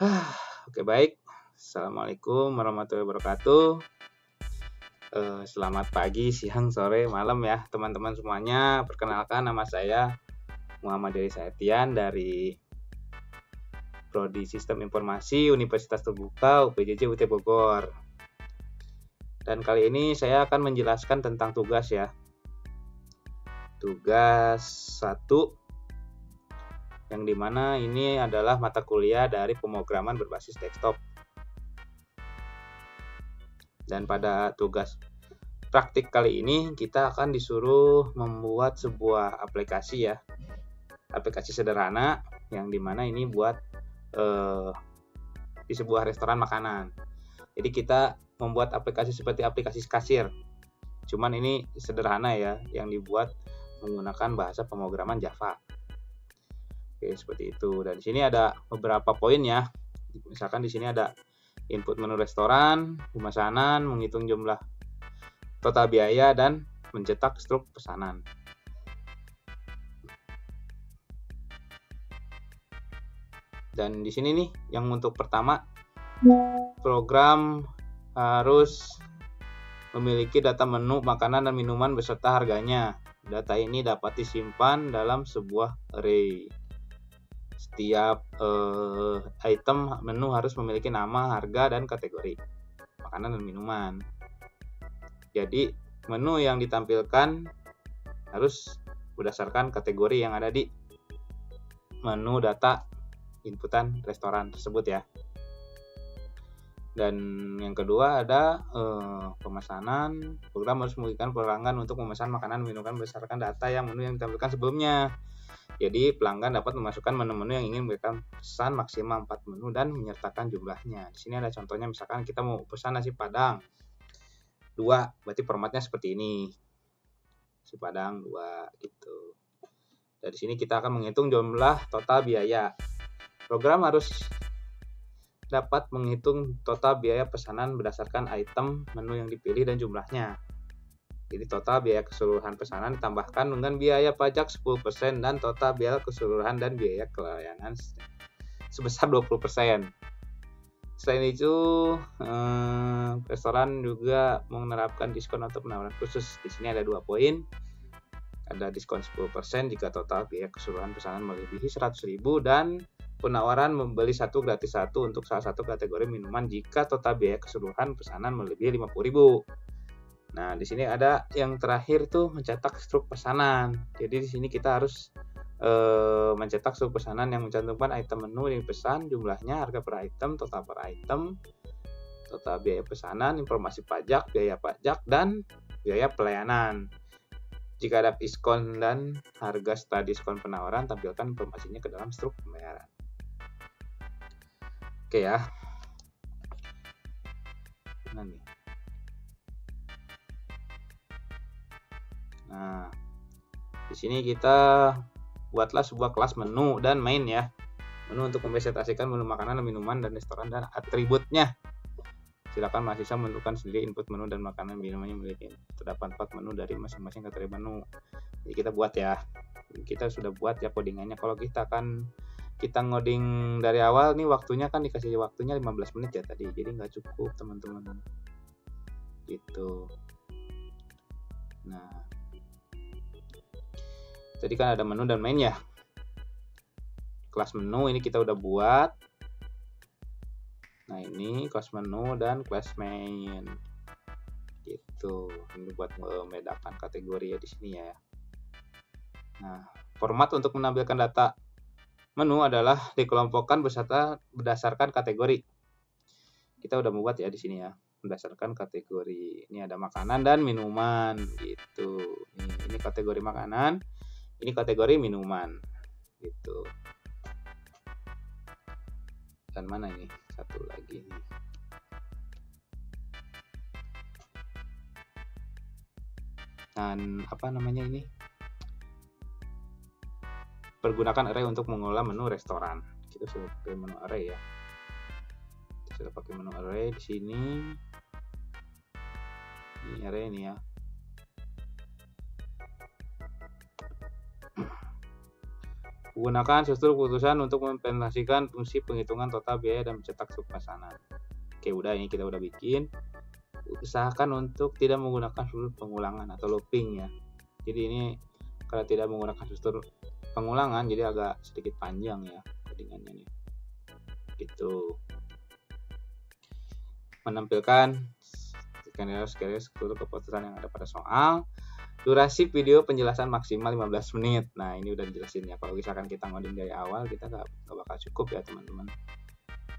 Oke, baik. Assalamualaikum warahmatullahi wabarakatuh. Selamat pagi, siang, sore, malam ya teman-teman semuanya. Perkenalkan, nama saya Muhammad Dery Saetian dari Prodi Sistem Informasi Universitas Terbuka UPJJ UT Bogor. Dan kali ini saya akan menjelaskan tentang tugas ya. Tugas 1, yang dimana ini adalah mata kuliah dari pemrograman berbasis desktop. Dan pada tugas praktik kali ini kita akan disuruh membuat sebuah aplikasi ya, aplikasi sederhana yang dimana ini buat di sebuah restoran makanan. Jadi kita membuat aplikasi seperti aplikasi kasir, cuman ini sederhana ya, yang dibuat menggunakan bahasa pemrograman Java. Oke, seperti itu. Dan di sini ada beberapa poin ya. Misalkan di sini ada input menu restoran, pemesanan, menghitung jumlah total biaya, dan mencetak struk pesanan. Dan di sini nih, yang untuk pertama, program harus memiliki data menu makanan dan minuman beserta harganya. Data ini dapat disimpan dalam sebuah array. Setiap item menu harus memiliki nama, harga, dan kategori makanan dan minuman. Jadi menu yang ditampilkan harus berdasarkan kategori yang ada di menu data inputan restoran tersebut ya. Dan yang kedua ada pemesanan. Program harus memberikan pelanggan untuk memesan makanan dan minuman berdasarkan data menu yang ditampilkan sebelumnya. Jadi pelanggan dapat memasukkan menu-menu yang ingin memberikan pesan maksimal 4 menu dan menyertakan jumlahnya. Di sini ada contohnya, misalkan kita mau pesan nasi Padang 2, berarti formatnya seperti ini. Nasi Padang 2 gitu. Dari sini kita akan menghitung jumlah total biaya. Program harus dapat menghitung total biaya pesanan berdasarkan item menu yang dipilih dan jumlahnya. Jadi total biaya keseluruhan pesanan ditambahkan dengan biaya pajak 10% dan total biaya keseluruhan dan biaya pelayanan sebesar 20%. Selain itu, restoran juga menerapkan diskon atau penawaran khusus. Di sini ada 2 poin. Ada diskon 10% jika total biaya keseluruhan pesanan melebihi 100.000 dan penawaran membeli 1 gratis 1 untuk salah satu kategori minuman jika total biaya keseluruhan pesanan melebihi 50.000. Nah, di sini ada yang terakhir tuh mencetak struk pesanan. Jadi di sini kita harus mencetak struk pesanan yang mencantumkan item menu yang dipesan, jumlahnya, harga per item, total per item, total biaya pesanan, informasi pajak, biaya pajak, dan biaya pelayanan. Jika ada diskon dan harga setelah diskon penawaran, tampilkan informasinya ke dalam struk pembayaran. Oke ya. Nah, nih. Nah, di sini kita buatlah sebuah kelas menu dan main ya. Menu untuk mempresentasikan menu makanan, minuman, dan restoran dan atributnya. Silakan mahasiswa menentukan sendiri input menu dan makanan minuman yang memiliki. Terdapat 4 menu dari masing-masing kategori menu. Jadi kita buat ya. Kita sudah buat ya codingannya. Kalau kita ngoding dari awal nih, waktunya kan dikasih waktunya 15 menit ya tadi. Jadi nggak cukup teman-teman. Gitu. Nah, tadi kan ada menu dan main ya. Kelas menu ini kita udah buat. Nah, ini kelas menu dan kelas main. Gitu. Ini buat membedakan kategori ya di sini ya. Nah, format untuk menampilkan data menu adalah dikelompokkan berdasarkan kategori. Kita udah membuat ya di sini ya, berdasarkan kategori. Ini ada makanan dan minuman gitu. Ini kategori makanan, ini kategori minuman gitu. Dan mana ini? Satu lagi nih. Dan apa namanya ini? Pergunakan array untuk mengolah menu restoran. Kita sudah pakai menu array ya. Kita sudah pakai menu array di sini. Ini array ini ya. Gunakan struktur keputusan untuk mengimplementasikan fungsi penghitungan total biaya dan mencetak struktur pesanan. Oke, udah, ini kita udah bikin. Usahakan untuk tidak menggunakan struktur pengulangan atau looping ya. Jadi ini kalau tidak menggunakan struktur pengulangan jadi agak sedikit panjang ya codingannya nih. Gitu. Menampilkan skenario struktur keputusan yang ada pada soal. Durasi video penjelasan maksimal 15 menit. Nah, ini udah dijelasin ya. Kalau misalkan kita ngoding dari awal, kita nggak bakal cukup ya, teman-teman.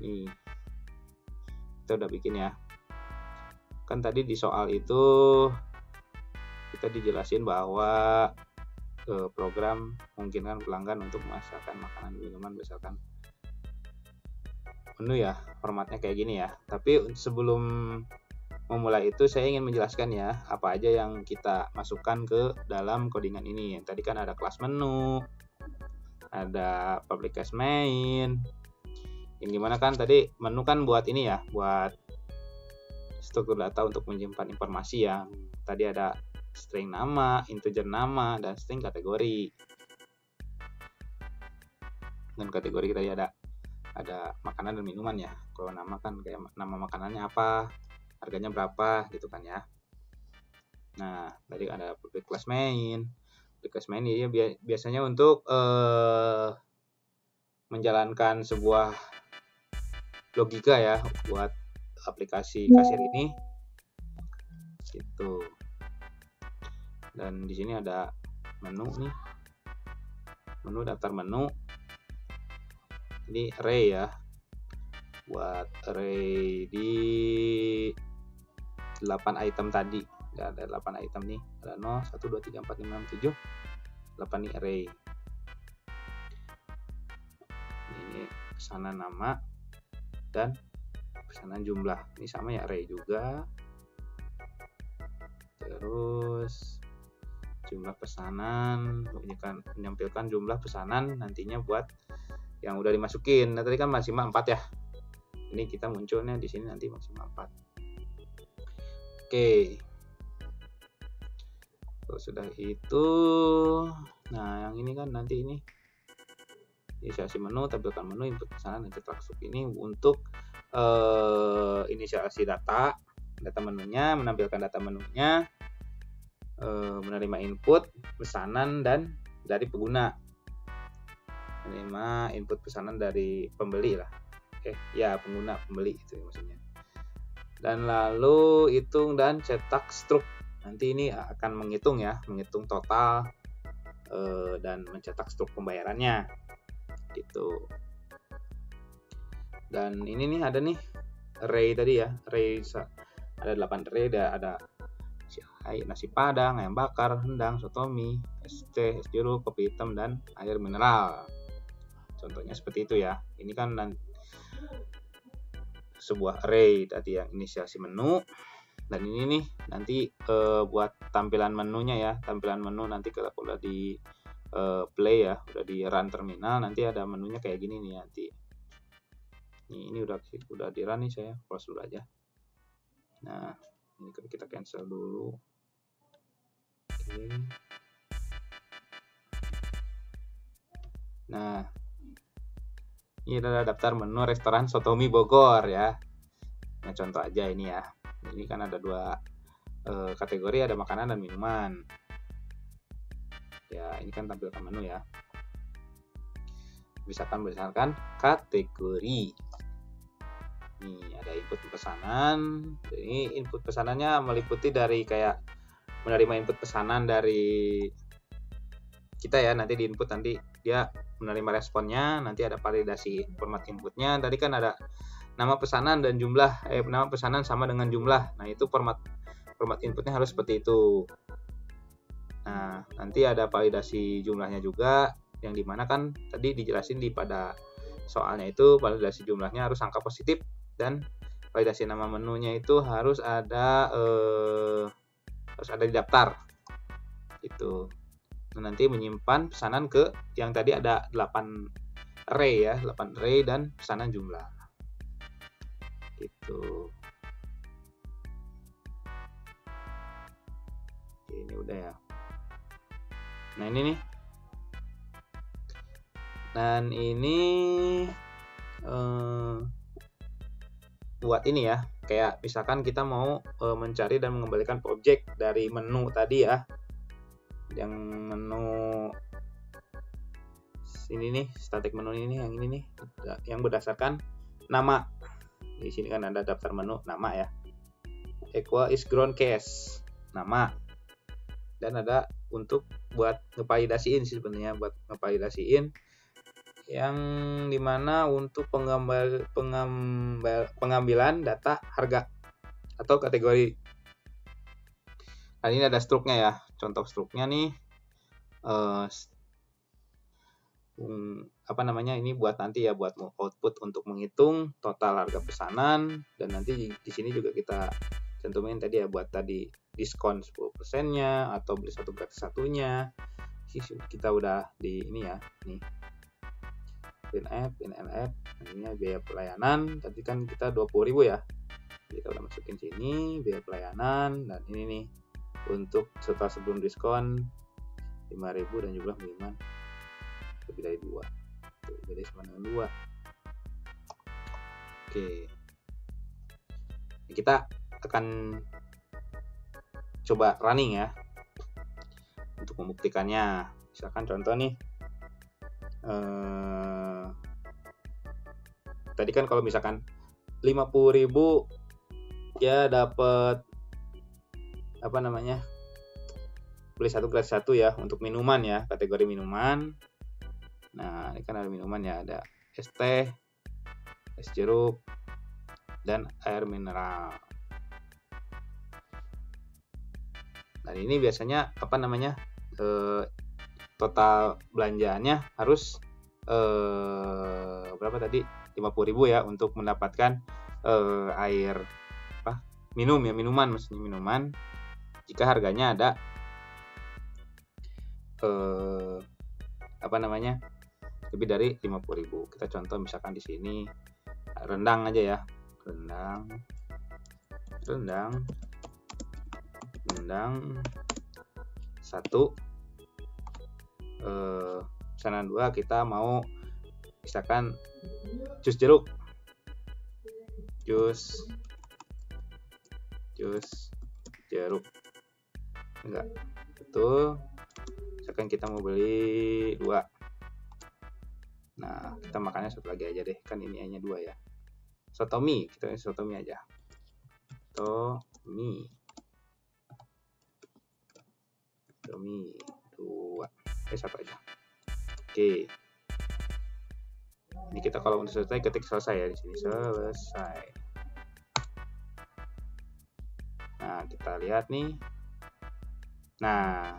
Ini kita udah bikin ya. Kan tadi di soal itu kita dijelasin bahwa program memungkinkan pelanggan untuk memasarkan makanan dan minuman berdasarkan menu ya. Formatnya kayak gini ya. Tapi sebelum memulai itu saya ingin menjelaskan ya apa aja yang kita masukkan ke dalam codingan ini. Tadi kan ada kelas menu, ada public class main. Yang gimana kan tadi menu kan buat ini ya, buat struktur data untuk menyimpan informasi ya. Tadi ada string nama, integer nama, dan string kategori. Dan kategori tadi ada makanan dan minuman ya. Kalau nama kan kayak nama makanannya apa, harganya berapa gitu kan ya. Nah, tadi ada public class main. Public class main ini biasanya untuk menjalankan sebuah logika ya buat aplikasi kasir ini. Gitu. Dan di sini ada menu nih. Menu, daftar menu. Ini array ya. Buat array di 8 item tadi. Ada 8 item nih. Ada 0, 1, 2, 3, 4, 5, 6, 7. 8 nih array. Ini pesanan nama dan pesanan jumlah. Ini sama ya, array juga. Terus jumlah pesanan, menampilkan jumlah pesanan nantinya buat yang udah dimasukin. Nah, tadi kan maksimal 4 ya. Ini kita munculnya di sini nanti maksimal 4. Oke. Kalau sudah itu, nah yang ini kan nanti ini inisiasi menu, tampilkan menu, input pesanan, dan cetak struktur ini untuk inisiasi data menunya, menampilkan data menunya, menerima input pesanan dan dari pengguna, menerima input pesanan dari pembeli lah, pengguna, pembeli itu maksudnya. Dan lalu hitung dan cetak struktur. Nanti ini akan menghitung total dan mencetak struktur pembayarannya gitu. Dan ini nih ada nih array tadi ya, array ada 8 array, ada nasi padang, ayam bakar, rendang, soto mie, es teh, es jeruk, kopi hitam, dan air mineral. Contohnya seperti itu ya. Ini kan sebuah array tadi yang inisiasi menu. Dan ini nih nanti buat tampilan menunya ya, tampilan menu nanti kalau udah di play ya, udah di run terminal, nanti ada menunya kayak gini nih nanti. Ini udah di run nih, saya close dulu aja. Nah, ini kita cancel dulu. Oke. Nah, ini adalah daftar menu restoran Soto Mie Bogor ya. Nah, contoh aja ini ya. Ini kan ada 2 kategori, ada makanan dan minuman. Ya, ini kan tampilkan menu ya. Misalkan berdasarkan kategori. Nih, ada input pesanan. Ini input pesanannya meliputi dari kayak menerima input pesanan dari kita ya. Nanti di input, nanti dia menerima responnya. Nanti ada validasi format inputnya. Tadi kan ada nama pesanan dan jumlah, nama pesanan sama dengan jumlah. Nah, itu format inputnya harus seperti itu. Nah, nanti ada validasi jumlahnya juga, yang dimana kan tadi dijelasin pada soalnya itu validasi jumlahnya harus angka positif, dan validasi nama menunya itu harus ada di daftar gitu. Nah, nanti menyimpan pesanan ke yang tadi ada 8 array ya, 8 array dan pesanan jumlah. Gitu. Oke, ini udah ya. Nah, ini nih Dan ini buat ini ya, kayak misalkan kita mau mencari dan mengembalikan objek dari menu tadi ya, yang menu ini nih, static menu ini yang ini nih, yang berdasarkan nama. Di sini kan ada daftar menu nama ya, equal is ground case nama, dan ada untuk buat ngevalidasiin sih sebenarnya, buat ngevalidasiin yang dimana untuk pengambilan data harga atau kategori. Nah, ini ada struknya ya, contoh struknya nih, ini buat nanti ya, buat output untuk menghitung total harga pesanan, dan nanti di sini juga kita cantumin tadi ya, buat tadi diskon 10%-nya atau beli satu gratis satunya. Kita udah di ini ya, nih in app, ini biaya pelayanan tadi kan kita 20.000 ya, kita udah masukin sini biaya pelayanan, dan ini nih untuk setelah sebelum diskon 5.000 dan jumlah minimal lebih dari 2, beda sama dengan 2. Oke, kita akan coba running ya untuk membuktikannya. Misalkan contoh nih, tadi kan kalau misalkan 50.000 ya dapat beli satu gratis satu ya untuk minuman ya, kategori minuman. Nah, ini kan ada minuman ya, ada es teh, es jeruk, dan air mineral. Dan ini biasanya total belanjaannya harus berapa tadi, 50.000 ya untuk mendapatkan air minuman, maksudnya minuman, jika harganya ada lebih dari 50.000. Kita contoh misalkan di sini rendang aja ya, rendang 1, pesanan 2 kita mau misalkan jus jeruk, enggak betul, misalkan kita mau beli 2. Nah, kita makannya satu lagi aja deh, kan ini hanya 2 ya. Sotomi, kita sotomi aja. Sotomi 2. Satu aja. Oke. Ini kita kalau udah selesai ketik selesai ya di sini, selesai. Nah, kita lihat nih. Nah,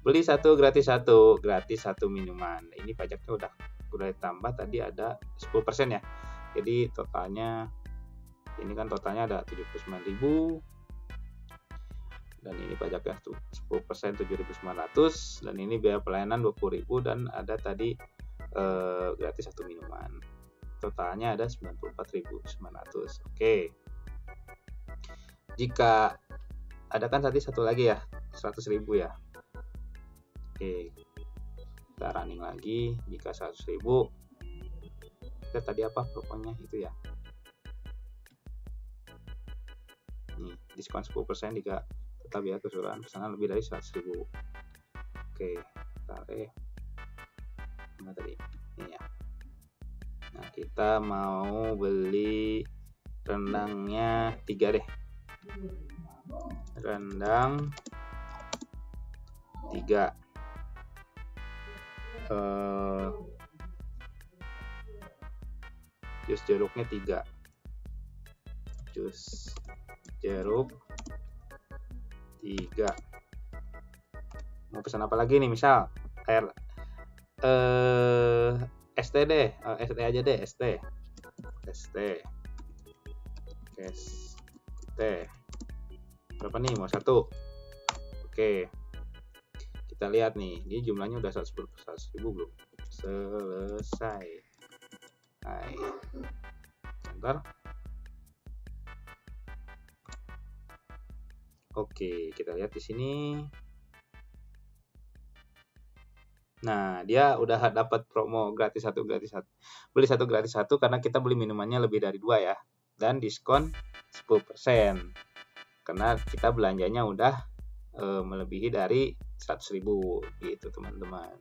beli 1 gratis 1 minuman. Ini pajaknya udah ditambah tadi ada 10% ya. Jadi totalnya ini kan totalnya ada 79.000. Dan ini pajaknya 10% 7.900, dan ini biaya pelayanan 20.000, dan ada tadi gratis 1 minuman. Totalnya ada 94.900. Oke. Jika ada kan tadi satu lagi ya, 100.000 ya. Oke, kita running lagi. Jika 100.000, kita tadi apa pokoknya itu ya, nih diskon 10% jika total biaya keseluruhan pesanan lebih dari 100.000. Oke, tarik mana tadi ini ya. Nah, kita mau beli rendangnya 3 deh, rendang 3, jus jeruknya 3, jus jeruk 3. Mau pesan apa lagi nih, misal air ST deh, ST aja deh, ST berapa nih, mau 1. Oke, kita lihat nih, ini jumlahnya udah 100.000 belum? Selesai. Hai, bentar. Oke, kita lihat di sini. Nah, dia udah dapat promo gratis satu gratis satu. Beli satu gratis satu karena kita beli minumannya lebih dari 2 ya. Dan diskon 10%. Karena kita belanjanya udah melebihi dari 100.000 gitu, teman-teman.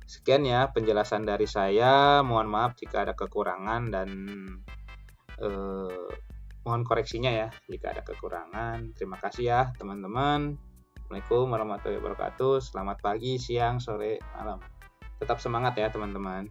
Sekian ya penjelasan dari saya. Mohon maaf jika ada kekurangan dan mohon koreksinya ya jika ada kekurangan. Terima kasih ya, teman-teman. Assalamualaikum warahmatullahi wabarakatuh. Selamat pagi, siang, sore, malam. Tetap semangat ya teman-teman.